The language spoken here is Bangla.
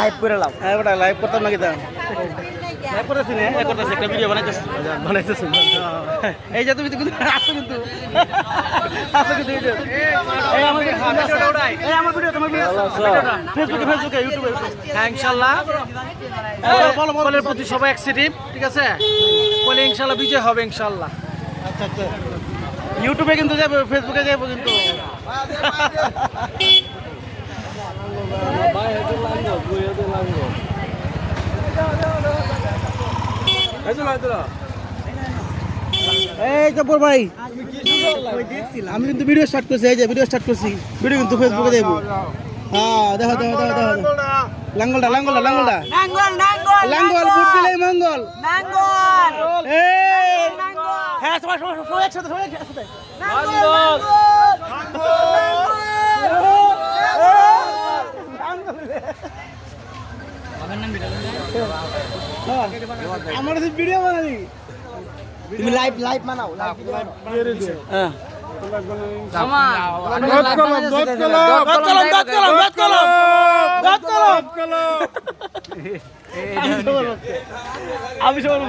লাইভ করে লাও। হ্যাঁ ওটা লাইভ করতাম নাকি তা লাইভ করতেছি না করতেছি একটা ভিডিও বানাইতেছি বানাইতেছি এই যে তুমি কিন্তু আসো কিন্তু আসো কিন্তু এই আমার এই আমার ভিডিও তোমার ভিডিও ফেসবুকে ইউটিউবে হ্যাঁ ইনশাআল্লাহ বলের প্রতি সবাই এক্সিটিভ ঠিক আছে বলে ইনশাআল্লাহ বিজয় হবে ইনশাআল্লাহ আচ্ছা আচ্ছা ইউটিউবে কিন্তু যাবে ফেসবুকে যাবো কিন্তু এই জব্বর ভাই আমি কিন্তু ভিডিও স্টার্ট করছি এই যে ভিডিও স্টার্ট করছি ভিডিও কিন্তু ফেসবুকে দেব হ্যাঁ দেখো দেখো দেখো দেখো লাঙ্গলটা লাঙ্গলটা লাঙ্গলটা লাঙ্গল বুট দিলেই মঙ্গল এই হ্যাঁ সবাই সবাই সবাই একসাথে সবাই একসাথে আমার ভিডিও বানাবি তুমি লাইভ বানাও হ্যাঁ আমি সবার